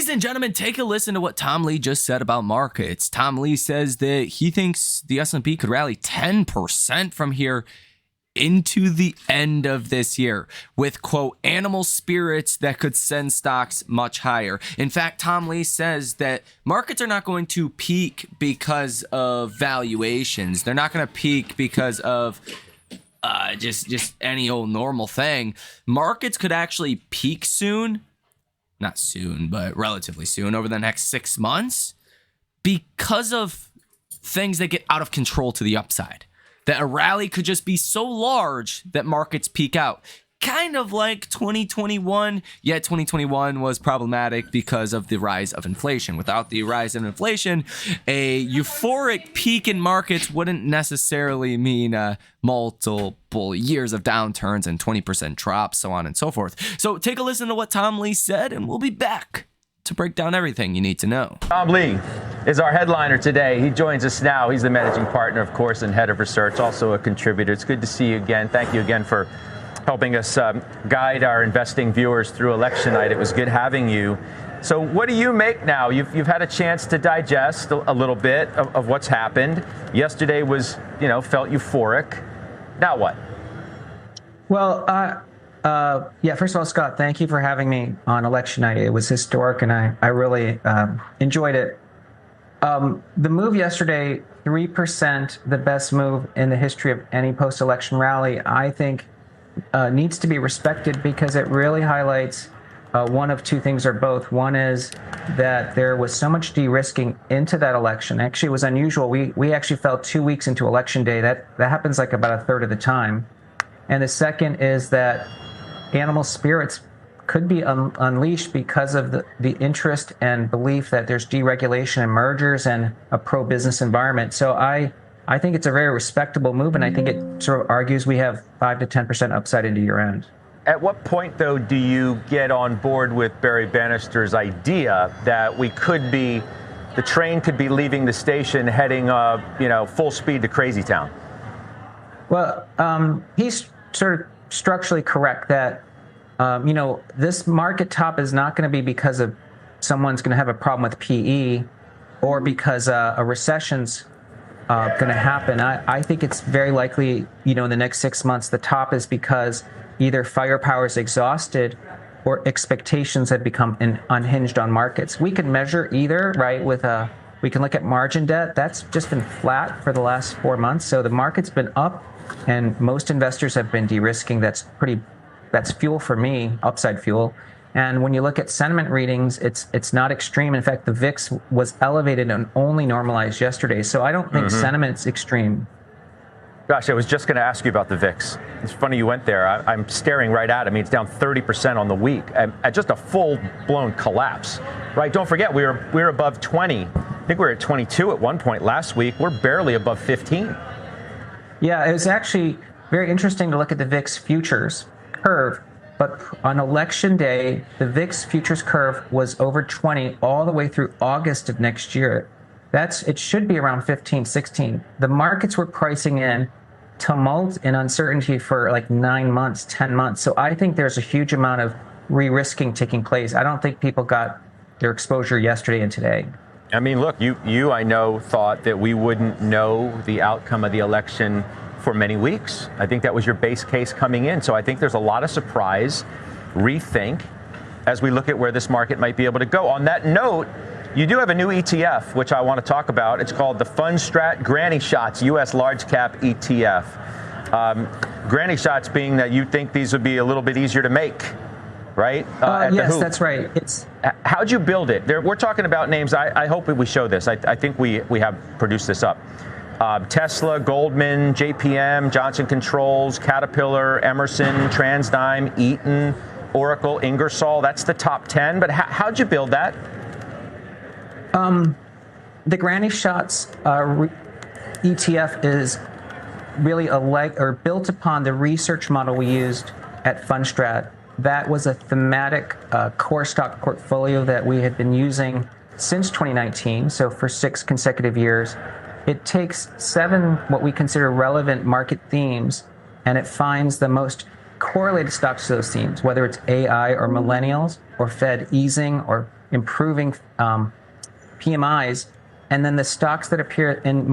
Ladies and gentlemen, take a listen to what Tom Lee just said about markets. Tom Lee says that he thinks the S&P could rally 10% from here into the end of this year with, quote, animal spirits that could send stocks much higher. In fact, Tom Lee says that markets are not going to peak because of valuations. They're not going to peak because of just any old normal thing. Markets could actually peak soon. Not soon, but relatively soon, over the next 6 months, because of things that get out of control to the upside. That a rally could just be so large that markets peak out. Kind of like 2021, yet 2021 was problematic because of the rise of inflation. Without the rise in inflation, a euphoric peak in markets wouldn't necessarily mean multiple years of downturns and 20% drops, so on and so forth. So take a listen to what Tom Lee said, and we'll be back to break down everything you need to know. Tom Lee is our headliner today. He joins us now. He's the managing partner, of course, and head of research, also a contributor. It's good to see you again. Thank you again for helping us guide our investing viewers through election night. It was good having you. So what do you make now? You've had a chance to digest a little bit of what's happened. Yesterday was, felt euphoric. Now what? Well, first of all, Scott, thank you for having me on election night. It was historic, and I really enjoyed it. The move yesterday, 3%, the best move in the history of any post-election rally, I think needs to be respected because it really highlights one of two things or both. One is that there was so much de-risking into that election. Actually, it was unusual. We actually fell 2 weeks into election day. That happens like about a third of the time. And the second is that animal spirits could be unleashed because of the interest and belief that there's deregulation and mergers and a pro-business environment. So I think it's a very respectable move, and I think it sort of argues we have 5 to 10% upside into year end. At what point, though, do you get on board with Barry Bannister's idea that the train could be leaving the station heading, full speed to Crazy Town? Well, he's sort of structurally correct that, this market top is not going to be because of someone's going to have a problem with PE or because a recession's going to happen. I think it's very likely, in the next 6 months, the top is because either firepower is exhausted or expectations have become unhinged on markets. We can measure either, right, we can look at margin debt. That's just been flat for the last 4 months. So the market's been up and most investors have been de-risking. That's fuel for me, upside fuel. And when you look at sentiment readings, it's not extreme. In fact, the VIX was elevated and only normalized yesterday. So I don't think sentiment's extreme. Gosh, I was just going to ask you about the VIX. It's funny you went there. I'm staring right at it. I mean, it's down 30% on the week. At just a full-blown collapse, right? Don't forget, we were above 20. I think we were at 22 at one point last week. We're barely above 15. Yeah, it was actually very interesting to look at the VIX futures curve. But on election day, the VIX futures curve was over 20 all the way through August of next year. It should be around 15, 16. The markets were pricing in tumult and uncertainty for like 9 months, 10 months. So I think there's a huge amount of re-risking taking place. I don't think people got their exposure yesterday and today. I mean, look, you I know, thought that we wouldn't know the outcome of the election for many weeks. I think that was your base case coming in. So I think there's a lot of surprise, rethink, as we look at where this market might be able to go. On that note, you do have a new ETF, which I want to talk about. It's called the FundStrat Granny Shots U.S. Large Cap ETF. Granny Shots being that you think these would be a little bit easier to make, right? Yes, that's right. How'd you build it? We're talking about names. I hope we show this. I think we have produced this up. Tesla, Goldman, JPM, Johnson Controls, Caterpillar, Emerson, TransDigm, Eaton, Oracle, Ingersoll. That's the top 10. But how'd you build that? The Granny Shots ETF is really built upon the research model we used at FundStrat. That was a thematic core stock portfolio that we had been using since 2019, so for 6 consecutive years. It takes 7 what we consider relevant market themes, and it finds the most correlated stocks to those themes, whether it's AI or millennials or Fed easing or improving PMIs, and then the stocks that appear in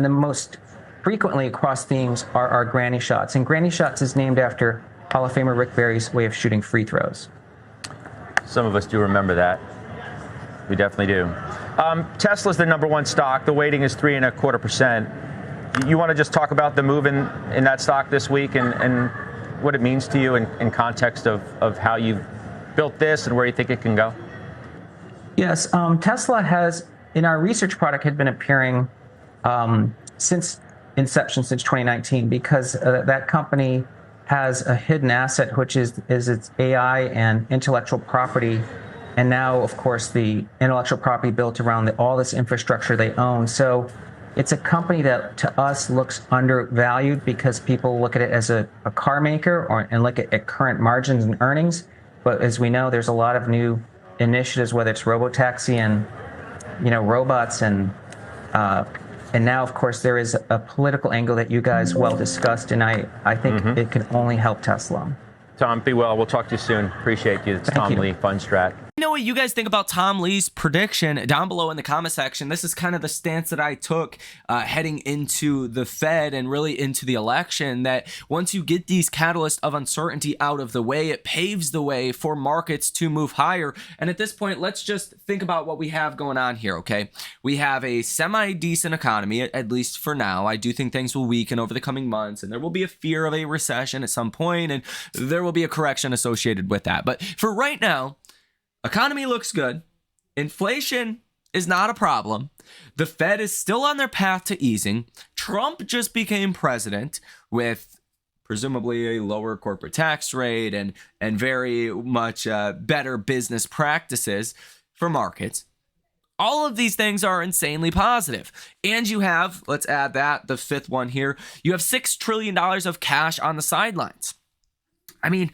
the most frequently across themes are our granny shots. And granny shots is named after Hall of Famer Rick Barry's way of shooting free throws. Some of us do remember that. We definitely do. Tesla's the number one stock. The weighting is 3.25%. You want to just talk about the move in that stock this week and what it means to you in context of how you've built this and where you think it can go? Yes, Tesla has, in our research product, had been appearing since inception, since 2019, because that company has a hidden asset, which is its AI and intellectual property. And now, of course, the intellectual property built around all this infrastructure they own. So it's a company that to us looks undervalued because people look at it as a car maker and look at current margins and earnings. But as we know, there's a lot of new initiatives, whether it's robotaxi and robots and now, of course, there is a political angle that you guys well discussed, and I think it can only help Tesla. Tom, be well. We'll talk to you soon. Appreciate you. It's Tom Lee, Fundstrat. You know what you guys think about Tom Lee's prediction down below in the comment section. This is kind of the stance that I took heading into the Fed and really into the election, that once you get these catalysts of uncertainty out of the way, it paves the way for markets to move higher. And at this point, let's just think about what we have going on here, okay? We have a semi-decent economy, at least for now. I do think things will weaken over the coming months, and there will be a fear of a recession at some point, and there will be a correction associated with that. But for right now, economy looks good. Inflation is not a problem. The Fed is still on their path to easing. Trump just became president with presumably a lower corporate tax rate and very much better business practices for markets. All of these things are insanely positive. And you have, let's add that, the fifth one here, you have $6 trillion of cash on the sidelines. I mean,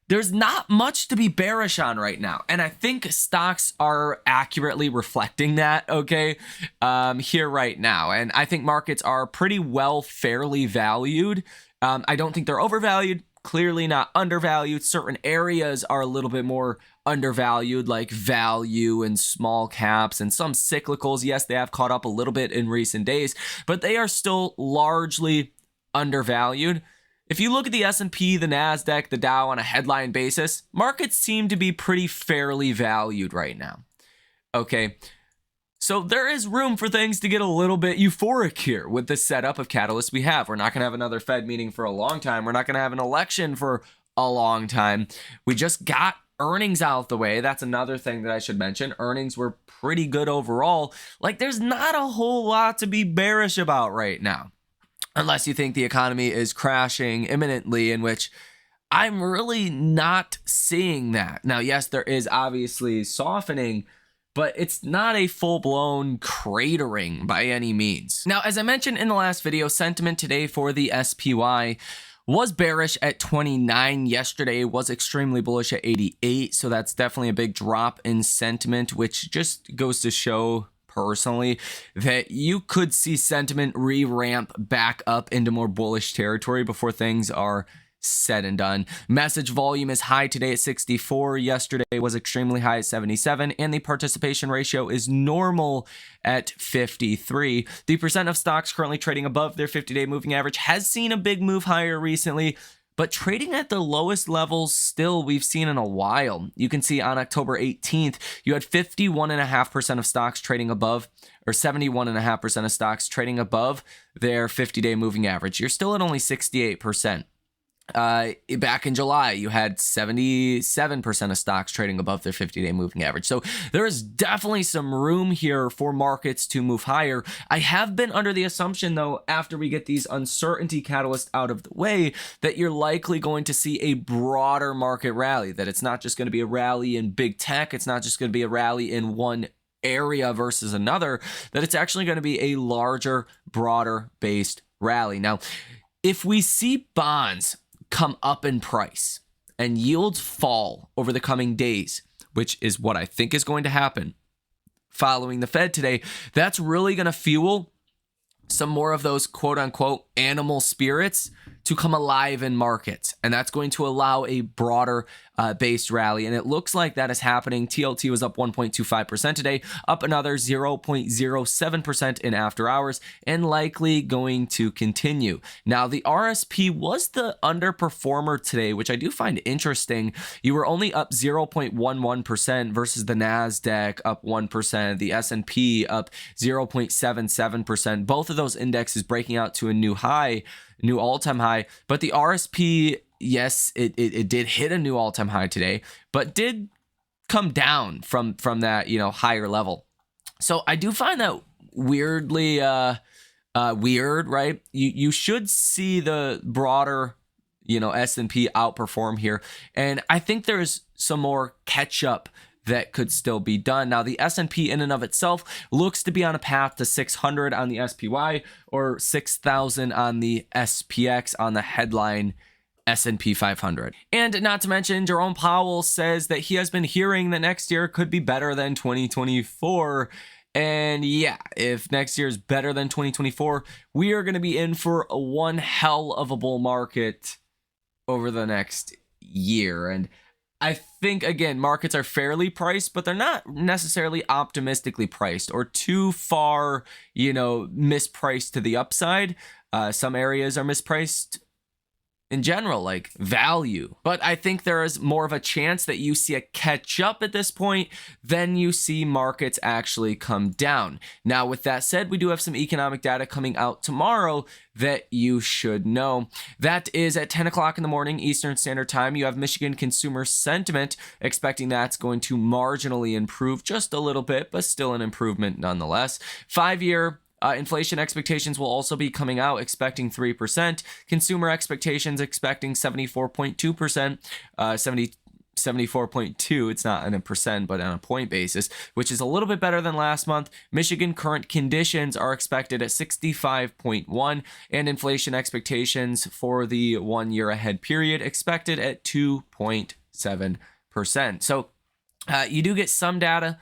there's not much to be bearish on right now. And I think stocks are accurately reflecting that, okay, here right now. And I think markets are pretty well fairly valued. I don't think they're overvalued, clearly not undervalued. Certain areas are a little bit more undervalued, like value and small caps and some cyclicals. Yes, they have caught up a little bit in recent days, but they are still largely undervalued. If you look at the S&P, the NASDAQ, the Dow on a headline basis, markets seem to be pretty fairly valued right now. Okay, so there is room for things to get a little bit euphoric here with the setup of catalysts we have. We're not going to have another Fed meeting for a long time. We're not going to have an election for a long time. We just got earnings out the way. That's another thing that I should mention. Earnings were pretty good overall. Like, there's not a whole lot to be bearish about right now, unless you think the economy is crashing imminently, in which I'm really not seeing that. Now, yes, there is obviously softening, but it's not a full-blown cratering by any means. Now, as I mentioned in the last video, sentiment today for the SPY was bearish at 29. Yesterday was extremely bullish at 88, so that's definitely a big drop in sentiment, which just goes to show personally that you could see sentiment re-ramp back up into more bullish territory before things are said and done. Message volume is high today at 64. Yesterday was extremely high at 77, and the participation ratio is normal at 53. The percent of stocks currently trading above their 50-day moving average has seen a big move higher recently, but trading at the lowest levels still we've seen in a while. You can see on October 18th, you had 51.5% of stocks trading above, or 71.5% of stocks trading above their 50-day moving average. You're still at only 68%. Back in July, you had 77% of stocks trading above their 50-day moving average. So there is definitely some room here for markets to move higher. I have been under the assumption, though, after we get these uncertainty catalysts out of the way, that you're likely going to see a broader market rally, that it's not just going to be a rally in big tech. It's not just going to be a rally in one area versus another, that it's actually going to be a larger, broader based rally. Now, if we see bonds come up in price and yields fall over the coming days, which is what I think is going to happen following the Fed today, that's really going to fuel some more of those quote unquote animal spirits to come alive in markets, and that's going to allow a broader based rally. And it looks like that is happening. TLT was up 1.25% today, up another 0.07% in after hours, and likely going to continue. Now, the RSP was the underperformer today, which I do find interesting. You were only up 0.11% versus the NASDAQ up 1%, the S&P up 0.77%. Both of those indexes breaking out to a new all-time high, but the RSP, yes, it did hit a new all-time high today, but did come down from that, higher level. So I do find that weirdly weird, right? You should see the broader, S&P outperform here, and I think there's some more catch up that could still be done. Now, the S&P in and of itself looks to be on a path to 600 on the SPY or 6,000 on the SPX on the headline S&P 500. And not to mention, Jerome Powell says that he has been hearing that next year could be better than 2024. And yeah, if next year is better than 2024, we are going to be in for one hell of a bull market over the next year. And I think, again, markets are fairly priced, but they're not necessarily optimistically priced or too far, mispriced to the upside. Some areas are mispriced in general, like value. But I think there is more of a chance that you see a catch up at this point than you see markets actually come down. Now, with that said, we do have some economic data coming out tomorrow that you should know. That is at 10 o'clock in the morning Eastern Standard Time. You have Michigan consumer sentiment, expecting that's going to marginally improve just a little bit, but still an improvement nonetheless. 5-year inflation expectations will also be coming out, expecting 3%. Consumer expectations expecting 74.2%, 74.2. It's not in a percent, but on a point basis, which is a little bit better than last month. Michigan current conditions are expected at 65.1, and inflation expectations for the 1 year ahead period expected at 2.7%. So you do get some data,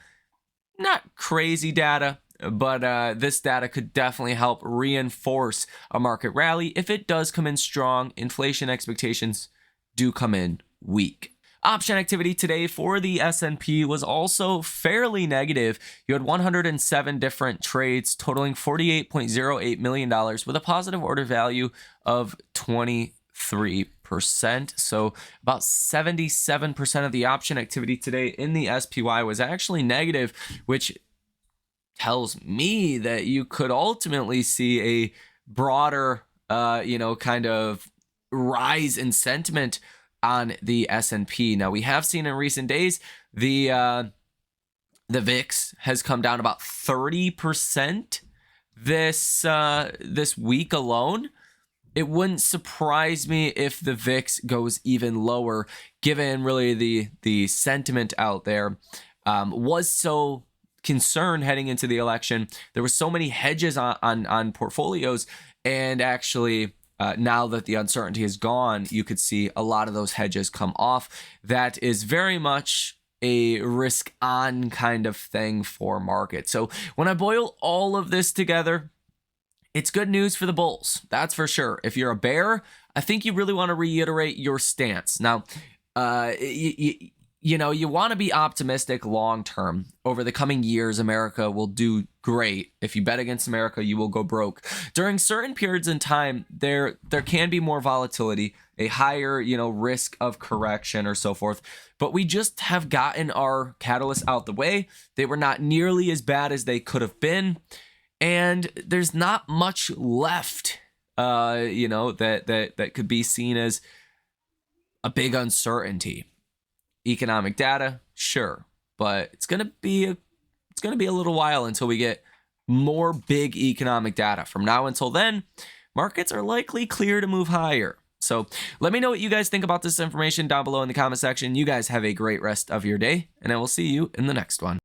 not crazy data, but this data could definitely help reinforce a market rally. If it does come in strong, inflation expectations do come in weak. Option activity today for the S&P was also fairly negative. You had 107 different trades totaling $48.08 million with a positive order value of 23%. So about 77% of the option activity today in the SPY was actually negative, which tells me that you could ultimately see a broader, kind of rise in sentiment on the S&P. Now, we have seen in recent days the VIX has come down about 30% this week alone. It wouldn't surprise me if the VIX goes even lower, given really the sentiment out there was so concerned heading into the election. There were so many hedges on portfolios, and actually now that the uncertainty is gone, you could see a lot of those hedges come off. That is very much a risk on kind of thing for markets. So when I boil all of this together, it's good news for the bulls, that's for sure. If you're a bear, I think you really want to reiterate your stance. Now, you want to be optimistic long term. Over the coming years, America will do great. If you bet against America, you will go broke. During certain periods in time, there can be more volatility, a higher, risk of correction or so forth. But we just have gotten our catalysts out the way. They were not nearly as bad as they could have been. And there's not much left, that could be seen as a big uncertainty. Economic data, sure, but it's gonna be a little while until we get more big economic data. From now until then, markets are likely clear to move higher. So let me know what you guys think about this information down below in the comment section. You guys have a great rest of your day, and I will see you in the next one.